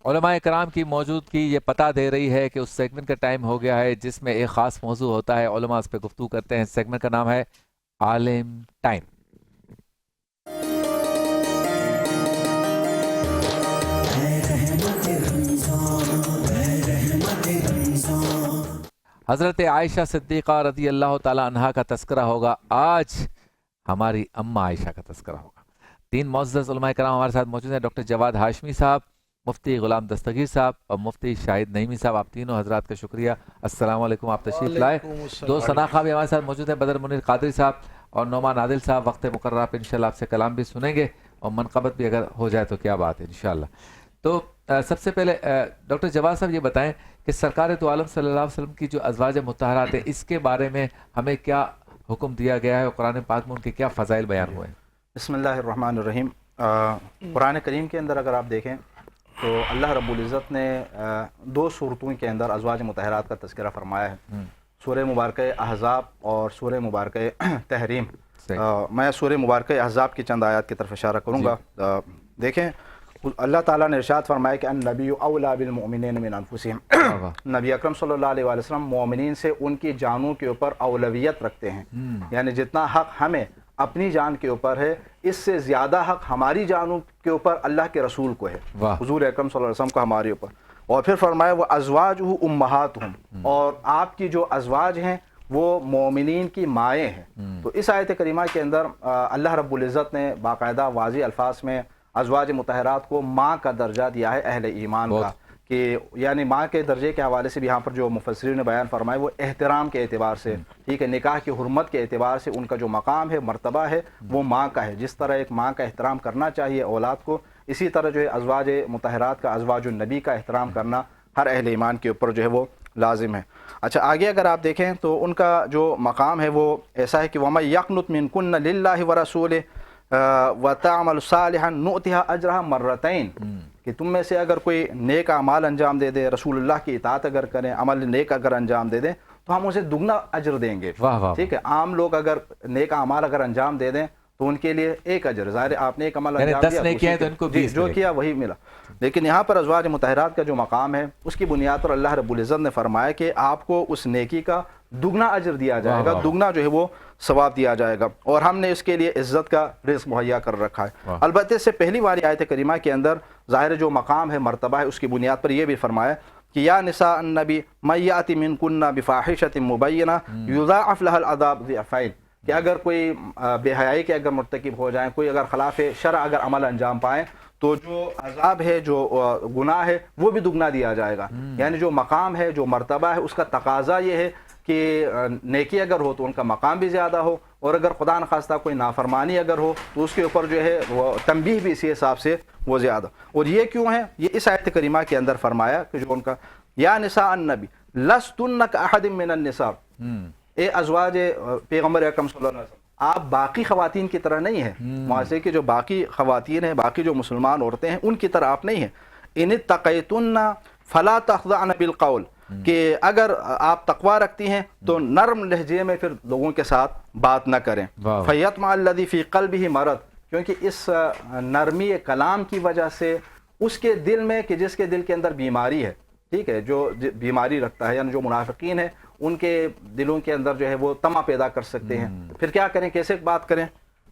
علماء کرام کی موجودگی یہ پتہ دے رہی ہے کہ اس سیگمنٹ کا ٹائم ہو گیا ہے جس میں ایک خاص موضوع ہوتا ہے، علماء اس پہ گفتگو کرتے ہیں۔ سیگمنٹ کا نام ہے عالم ٹائم۔ حضرت عائشہ صدیقہ رضی اللہ تعالیٰ عنہا کا تذکرہ ہوگا۔ آج ہماری اماں عائشہ کا تذکرہ ہوگا۔ تین معزز علماء کرام ہمارے ساتھ موجود ہیں، ڈاکٹر جواد ہاشمی صاحب، مفتی غلام دستگیر صاحب اور مفتی شاہد نعیمی صاحب۔ آپ تینوں حضرات کا شکریہ، السلام علیکم، آپ تشریف لائے۔ دو ثناء بھی ہمارے ساتھ موجود ہیں، بدر منیر قادری صاحب اور نعمان عادل صاحب۔ وقت مقررہ پہ انشاءاللہ آپ سے کلام بھی سنیں گے اور منقبت بھی اگر ہو جائے تو کیا بات ہے انشاءاللہ۔ تو سب سے پہلے ڈاکٹر جواد صاحب یہ بتائیں کہ سرکار دو عالم صلی اللہ علیہ وسلم کی جو ازواج مطہرات ہیں، اس کے بارے میں ہمیں کیا حکم دیا گیا ہے اور قرآن پاک میں ان کے کیا فضائل بیان ہوئے ہیں؟ بسم اللہ الرحمن الرحیم۔ قرآن کریم کے اندر اگر آپ دیکھیں تو اللہ رب العزت نے دو صورتوں کے اندر ازواج مطہرات کا تذکرہ فرمایا ہے، سورہ مبارکہ احزاب اور سورہ مبارکہ تحریم۔ میں سورہ مبارکہ احزاب کی چند آیات کی طرف اشارہ کروں گا۔ دیکھیں اللہ تعالیٰ نے ارشاد فرمایا کہ النبی اولیٰ بالمؤمنین من انفسہم، نبی اکرم صلی اللہ علیہ وسلم مومنین سے ان کی جانوں کے اوپر اولویت رکھتے ہیں، یعنی جتنا حق ہمیں اپنی جان کے اوپر ہے اس سے زیادہ حق ہماری جانوں کے اوپر اللہ کے رسول کو ہے، حضور اکرم صلی اللہ علیہ وسلم کو ہمارے اوپر۔ اور پھر فرمایا وہ ازواجہ امہاتہم، اور آپ کی جو ازواج ہیں وہ مومنین کی مائیں ہیں۔ تو اس آیت کریمہ کے اندر اللہ رب العزت نے باقاعدہ واضح الفاظ میں ازواج مطہرات کو ماں کا درجہ دیا ہے اہل ایمان کا، کہ یعنی ماں کے درجے کے حوالے سے بھی یہاں پر جو مفسرین نے بیان فرمائے وہ احترام کے اعتبار سے، ٹھیک ہے، نکاح کی حرمت کے اعتبار سے ان کا جو مقام ہے، مرتبہ ہے، وہ ماں کا ہے۔ جس طرح ایک ماں کا احترام کرنا چاہیے اولاد کو، اسی طرح جو ہے ازواج مطہرات کا، ازواج النبی کا احترام کرنا ہر اہل ایمان کے اوپر جو ہے وہ لازم ہے۔ اچھا آگے اگر آپ دیکھیں تو ان کا جو مقام ہے وہ ایسا ہے کہ وَمَن يَقْنُتْ مِنكُنَّ لِلَّهِ وَرَسُولِهِ وَتَعْمَلُ صَالِحًا نُؤْتِهَا أَجْرَهَا مرتين، کہ تم میں سے اگر کوئی نیک اعمال انجام دے دے، رسول اللہ کی اطاعت اگر کریں، عمل نیک اگر انجام دے دیں تو ہم اسے دگنا اجر دیں گے۔ ٹھیک ہے، عام لوگ اگر نیک اعمال اگر انجام دے دیں تو ان کے لیے ایک اجر، ظاہر آپ نے ایک عمل انجام دیا جو کیا وہی ملا، لیکن یہاں پر ازواج مطہرات کا جو مقام ہے اس کی بنیاد پر اللہ رب العزت نے فرمایا کہ آپ کو اس نیکی کا دگنا اجر دیا جائے گا، دگنا جو ہے وہ ثواب دیا جائے گا، اور ہم نے اس کے لیے عزت کا رزق مہیا کر رکھا ہے۔ البتہ اس سے پہلی والی آیت کریمہ کے اندر ظاہر جو مقام ہے، مرتبہ ہے، اس کی بنیاد پر یہ بھی فرمایا کہ یا نساء النبی من یأت منکن بفاحشۃ مبینہ یضاعف لها العذاب ضعفین، کہ اگر کوئی بے حیائی کے اگر مرتکب ہو جائیں، کوئی اگر خلاف شرع اگر عمل انجام پائیں تو جو عذاب ہے، جو گناہ ہے وہ بھی دگنا دیا جائے گا۔ یعنی جو مقام ہے، جو مرتبہ ہے، اس کا تقاضا یہ ہے کہ نیکی اگر ہو تو ان کا مقام بھی زیادہ ہو، اور اگر خدا نخواستہ کوئی نافرمانی اگر ہو تو اس کے اوپر جو ہے وہ تنبیہ بھی اسی حساب سے وہ زیادہ۔ اور یہ کیوں ہے؟ یہ اس آیت کریمہ کے اندر فرمایا کہ جو ان کا یا نساء النبی لستن کاحد من النساء، اے ازواج پیغمبر اکرم صلی اللہ علیہ وسلم، آپ باقی خواتین کی طرح نہیں ہیں، معاشرے کی جو باقی خواتین ہیں، باقی جو مسلمان عورتیں ہیں ان کی طرح آپ نہیں ہیں۔ ان اتقیتن فلا تخضعن بالقول، کہ اگر آپ تقوی رکھتی ہیں تو نرم لہجے میں پھر لوگوں کے ساتھ بات نہ کریں۔ فیطمع الذی فی قلبہ مرض، کیونکہ اس نرمی کلام کی وجہ سے اس کے دل میں، کہ جس کے دل کے اندر بیماری ہے، ٹھیک ہے، جو بیماری رکھتا ہے، یعنی جو منافقین ہیں ان کے دلوں کے اندر جو ہے وہ طمع پیدا کر سکتے ہیں۔ پھر کیا کریں، کیسے بات کریں؟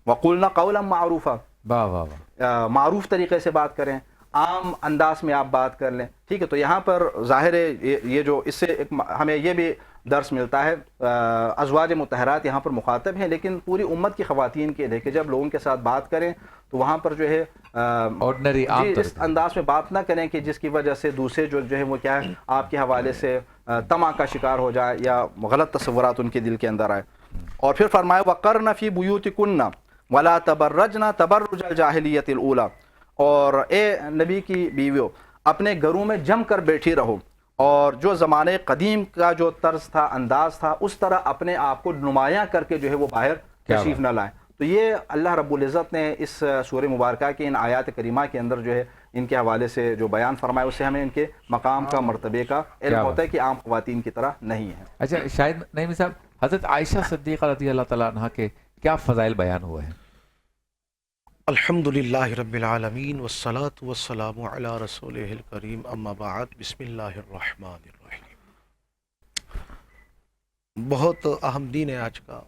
وَقُلْنَا قَوْلًا مَعْرُوفًا، معروف طریقے سے بات کریں، عام انداز میں آپ بات کر لیں، ٹھیک ہے۔ تو یہاں پر ظاہر ہے یہ جو اس سے ہمیں یہ بھی درس ملتا ہے، ازواج مطہرات یہاں پر مخاطب ہیں لیکن پوری امت کی خواتین کے لیے کہ جب لوگوں کے ساتھ بات کریں تو وہاں پر جو ہے آرڈنری اس انداز میں بات نہ کریں کہ جس کی وجہ سے دوسرے جو ہے وہ کیا ہے آپ کے حوالے سے طمع کا شکار ہو جائے یا غلط تصورات ان کے دل کے اندر آئے۔ اور پھر فرمایا وَقَرْنَ فِي بُيُوتِكُنَّ وَلَا تَبَرَّجْنَ تَبَرُّجَ الْجَاهِلِيَّةِ الْأُولَىٰ، اور اے نبی کی بیویوں اپنے گھروں میں جم کر بیٹھی رہو، اور جو زمانے قدیم کا جو طرز تھا، انداز تھا، اس طرح اپنے آپ کو نمایاں کر کے جو ہے وہ باہر تشریف نہ لائیں۔ تو یہ اللہ رب العزت نے اس سورہ مبارکہ کے ان آیات کریمہ کے اندر جو ہے ان کے حوالے سے جو بیان فرمایا اس سے ہمیں ان کے مقام کا، مرتبے کا علم ہوتا ہے کہ عام خواتین کی طرح نہیں ہے۔ اچھا شاہد نعیمی صاحب، حضرت عائشہ صدیقہ رضی اللہ تعالیٰ عنہ کے کیا فضائل بیان ہوئے ہیں؟ الحمدللہ رب العالمین والصلاة والسلام علی رسولہ الکریم اما بعد بسم اللہ الرحمن الرحیم۔ بہت اہم دن ہے آج کا۔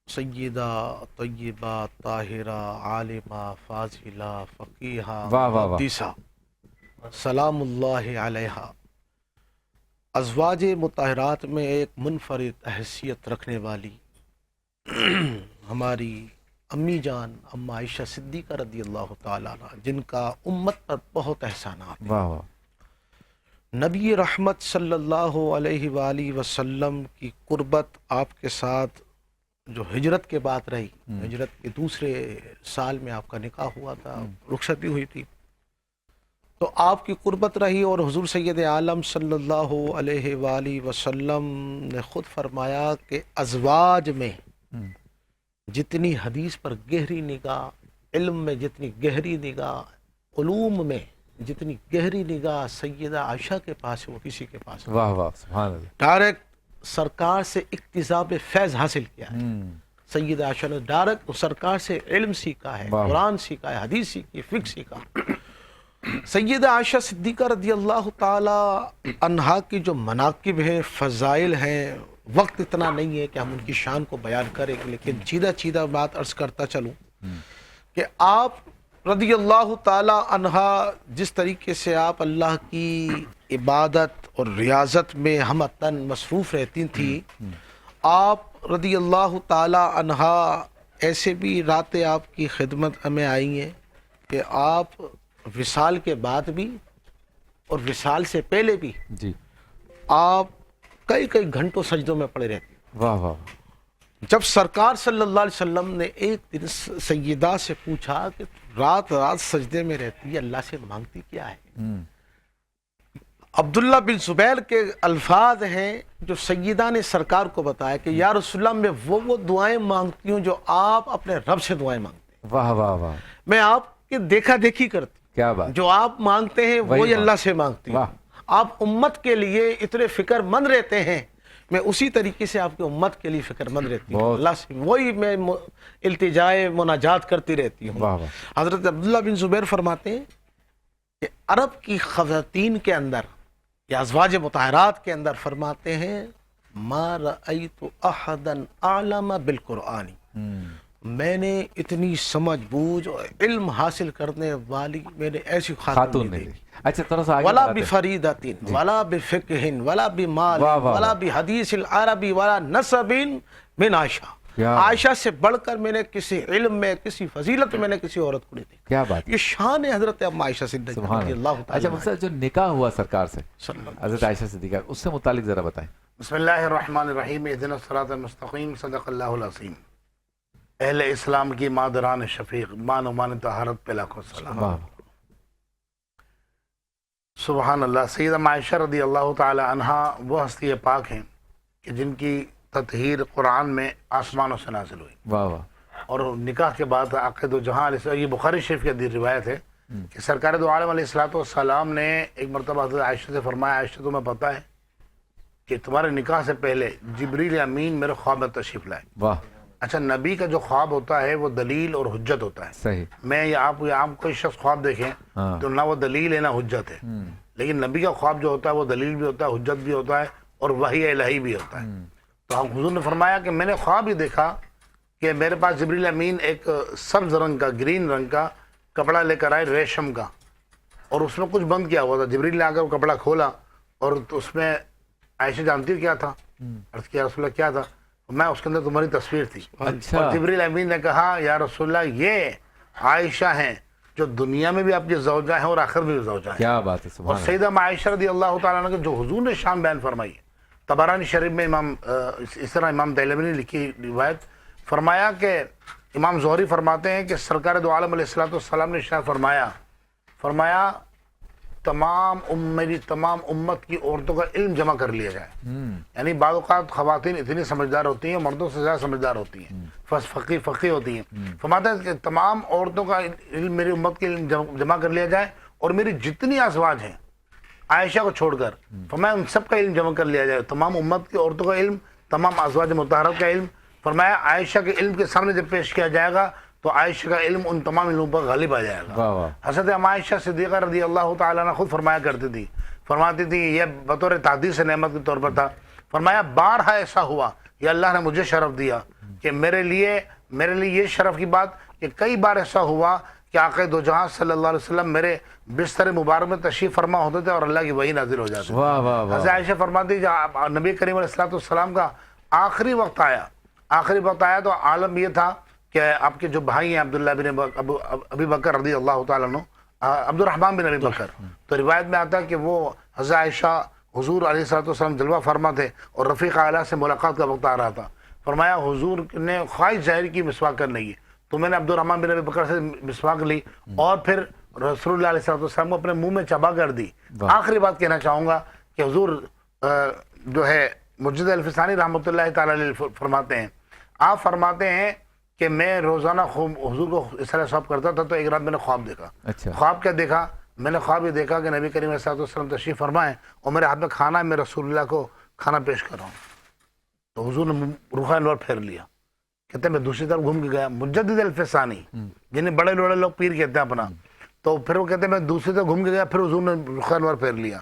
سیدہ طیبہ طاہرہ عالمہ فاضلہ فقیہہ واہ واہ واہ۔ مقدسہ سلام اللہ علیہا ازواج مطہرات میں ایک منفرد حیثیت رکھنے والی ہماری امی جان اما عائشہ صدیقہ رضی اللہ تعالیٰ عنہ، جن کا امت پر بہت احسانات ہیں۔ واہ واہ۔ نبی رحمت صلی اللہ علیہ وآلہ وسلم کی قربت آپ کے ساتھ جو ہجرت کے بعد رہی، ہجرت کے دوسرے سال میں آپ کا نکاح ہوا تھا، رخصتی ہوئی تھی، تو آپ کی قربت رہی، اور حضور سید عالم صلی اللہ علیہ وآلہ وسلم نے خود فرمایا کہ ازواج میں جتنی حدیث پر گہری نگاہ، علم میں جتنی گہری نگاہ، علوم میں جتنی گہری نگاہ سیدہ عائشہ کے پاس ہے وہ کسی کے پاس نہیں۔ واہ واہ سبحان اللہ۔ ڈائریکٹ سرکار سے اقتضاب فیض حاصل کیا ہے۔ سیدہ عائشہ نے ڈائریکٹ سرکار سے علم سیکھا ہے، واہ۔ قرآن سیکھا ہے، حدیث سیکھی، فقہ سیکھا۔ سیدہ عائشہ صدیقہ رضی اللہ تعالی عنہا کی جو مناقب ہیں، فضائل ہیں، وقت اتنا نہیں ہے کہ ہم ان کی شان کو بیان کریں، لیکن چیدہ بات عرض کرتا چلوں کہ آپ رضی اللہ تعالی عنہا جس طریقے سے آپ اللہ کی عبادت اور ریاضت میں ہم تن مصروف رہتی تھی، آپ رضی اللہ تعالی عنہا ایسے بھی راتیں آپ کی خدمت میں آئی ہیں کہ آپ وصال کے بعد بھی اور وصال سے پہلے بھی جی آپ کئی گھنٹوں سجدوں میں پڑے رہتے ہیں۔ واہ واہ۔ جب سرکار صلی اللہ علیہ وسلم نے ایک دن سیدہ سے پوچھا کہ رات سجدے میں رہتی ہے، اللہ سے مانگتی کیا ہے؟ عبداللہ بن زبیر کے الفاظ ہیں جو سیدہ نے سرکار کو بتایا کہ یا رسول اللہ، میں وہ دعائیں مانگتی ہوں جو آپ اپنے رب سے دعائیں مانگتے ہیں۔ واہ واہ واہ۔ میں آپ کے دیکھا دیکھی کرتی، کیا بات۔ جو آپ مانگتے ہیں وہی اللہ سے مانگتی ہوں۔ آپ امت کے لیے اتنے فکر مند رہتے ہیں، میں اسی طریقے سے آپ کی امت کے لیے فکر مند رہتی ہوں، اللہ سے وہی میں التجائے مناجات کرتی رہتی ہوں۔ حضرت عبداللہ بن زبیر فرماتے ہیں کہ عرب کی خواتین کے اندر یا ازواج مطہرات کے اندر فرماتے ہیں ما رأیت احدا اعلم بالقرآن، میں نے اتنی سمجھ بوجھ اور علم حاصل کرنے والی میں نے ایسی خاتون نہیں دیکھی۔ اچھا تھوڑا سا آگے ولا بتاتے ہیں۔ بفریدۃ ولا بفقہ ولا بمال ولا بحدیث العربی ولا نسب من عائشہ، عائشہ سے بڑھ کر میں نے کسی علم میں، کسی فضیلت میں نے کسی عورت کو نہیں دیکھا۔ کیا بات۔ یہ شان ہے حضرت ام عائشہ صدیقہ رضی اللہ تعالی اچھا مقصد جو نکاح ہوا سرکار سے حضرت عائشہ صدیقہ، اس سے متعلق ذرا بتائیں۔ بسم اللہ الرحمن الرحیم، اہدنا الصراط المستقیم، صدق اللہ العظیم۔ اہل اسلام کی مادران شفیق، مان و مان طہارت پہ لاکھوں سلام۔ سبحان اللہ۔ سیدہ عائشہ رضی اللہ تعالی عنہا وہ ہستی پاک ہیں کہ جن کی تطہیر قرآن میں آسمانوں سے نازل ہوئی، واہ واہ۔ اور نکاح کے بعد عقد و جہاں علیہ السلام، یہ بخاری شریف کی حدیث روایت ہے کہ سرکار دو عالم علیہ السلام نے ایک مرتبہ حضرت عائشہ سے فرمایا، عائشہ تمہیں پتہ ہے کہ تمہارے نکاح سے پہلے جبریل امین میرے خواب میں تشریف لائے۔ واہ۔ اچھا، نبی کا جو خواب ہوتا ہے وہ دلیل اور حجت ہوتا ہے۔ صحیح۔ میں یا آپ کوئی شخص خواب دیکھیں تو نہ وہ دلیل ہے نہ حجت ہے، لیکن نبی کا خواب جو ہوتا ہے وہ دلیل بھی ہوتا ہے، حجت بھی ہوتا ہے، اور وحی الہی بھی ہوتا ہے۔ تو ہم حضور نے فرمایا کہ میں نے خواب ہی دیکھا کہ میرے پاس جبریل امین ایک سبز رنگ کا، گرین رنگ کا کپڑا لے کر آئے، ریشم کا، اور اس میں کچھ بند کیا ہوا تھا۔ جبریل نے آ کر وہ کپڑا کھولا اور اس میں عائشہ جانتی کیا تھا؟ عرض کیا رسول اللہ کیا تھا؟ میں اس کے اندر تمہاری تصویر تھی۔ اچھا۔ اور جبریل امین نے کہا یا رسول اللہ یہ عائشہ ہیں جو دنیا میں بھی آپ کی زوجہ ہیں اور آخر میں بھی زوجہ ہیں۔ کیا بات ہے، سبحان اور اللہ۔ سیدہ عائشہ رضی اللہ تعالیٰ عنہ کے جو حضور نے شان بیان فرمائی ہے، طبرانی شریف میں اس طرح امام دہلوی نے لکھی روایت، فرمایا کہ امام زہری فرماتے ہیں کہ سرکار دو عالم علیہ السلام نے ارشاد فرمایا میری تمام امت کی عورتوں کا علم جمع کر لیا جائے۔ یعنی بعض اوقات خواتین اتنی سمجھدار ہوتی ہیں، مردوں سے زیادہ سمجھدار ہوتی ہیں، فقی ہوتی ہیں۔ فرماتا ہے کہ تمام عورتوں کا علم، میری امت کے علم جمع کر لیا جائے، اور میری جتنی ازواج ہیں عائشہ کو چھوڑ کر، فرمایا ان سب کا علم جمع کر لیا جائے، تمام امت کی عورتوں کا علم، تمام ازواج مطہرات کا علم۔ فرمایا عائشہ کے علم کے سامنے جب پیش کیا جائے گا تو عائشہ کا علم ان تمام علموں پر غالب آ جائے گا. واہ واہ. حضرت ام عائشہ صدیقہ رضی اللہ تعالیٰ عنہ خود فرمایا کرتی تھی, فرماتی تھی, یہ بطور تحدیث نعمت کے طور پر تھا, فرمایا بارہا ایسا ہوا یہ اللہ نے مجھے شرف دیا کہ میرے لیے یہ شرف کی بات کہ کئی بار ایسا ہوا کہ آقا دو جہاں صلی اللہ علیہ وسلم میرے بستر مبارک میں تشریف فرما ہوتے تھے اور اللہ کی وحی نازل ہو جاتی تھی. واہ واہ واہ. حضرت عائشہ فرماتی جب نبی کریم علیہ السلام کا آخری وقت آیا تو عالم یہ تھا کہ آپ کے جو بھائی ہیں عبداللہ بن ابی بکر رضی اللہ تعالیٰ عنہ, عبد الرحمن بن ابی بکر, تو روایت میں آتا ہے کہ وہ حضرت عائشہ حضور علیہ السلام جلوہ فرما تھے اور رفیق اعلیٰ سے ملاقات کا وقت آ رہا تھا. فرمایا حضور نے خواہش ظاہر کی مسواک کرنے کی, تو میں نے عبد الرحمن بن ابی بکر سے مسواک لی اور پھر رسول اللہ علیہ السلام کو اپنے منہ میں چبا کر دی. آخری بات کہنا چاہوں گا کہ حضور جو ہے مجد الفسانی رحمۃ اللہ تعالی علیہ فرماتے ہیں, آپ فرماتے ہیں کہ میں روزانہ حضور کو اس طرح سواب کرتا تھا, تو ایک رات میں نے خواب دیکھا. اچھا. خواب کیا دیکھا؟ میں نے خواب یہ دیکھا کہ نبی کریم علیہ السلام تشریف فرمائیں اور میرے ہاتھ میں کھانا ہے, میں رسول اللہ کو کھانا پیش کر رہا ہوں. تو حضور نے رخ انور پھیر لیا. کہتے ہیں میں دوسری طرف گھوم کے گیا, مجدد الفسانی جنہیں بڑے لوگ پیر کہتے ہیں اپنا, تو پھر وہ کہتے ہیں میں دوسری طرف گھوم کے گیا, پھر حضور نے رخ انور پھیر لیا.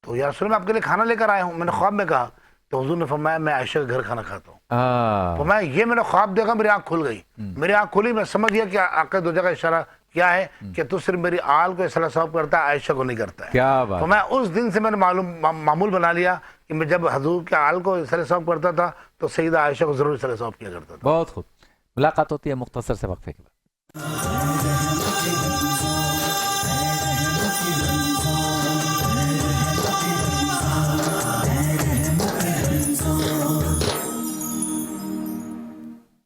تو یا رسول میں آپ کے لیے کھانا لے کر آیا ہوں, میں نے خواب میں کہا. تو حضور نے فرمایا میں عائشہ کے گھر کھانا کھاتا ہوں. فرمایا یہ میں نے خواب دیکھا, میری آنکھ کھل گئی. میری آنکھ کھلی, میں سمجھ گیا کہ آقا دو جگہ اشارہ کیا ہے کہ تو صرف میری آل کو اصلاح ثواب کرتا ہے, عائشہ کو نہیں کرتا ہے. کیا بات. فرمایا اس دن سے میں نے معمول بنا لیا کہ میں جب حضور کے آل کو اصلاح ثواب کرتا تھا تو سیدہ عائشہ کو ضرور اصلاح ثواب کیا کرتا تھا. بہت خوب. ملاقات ہوتی ہے مختصر سے وقفے کے بعد.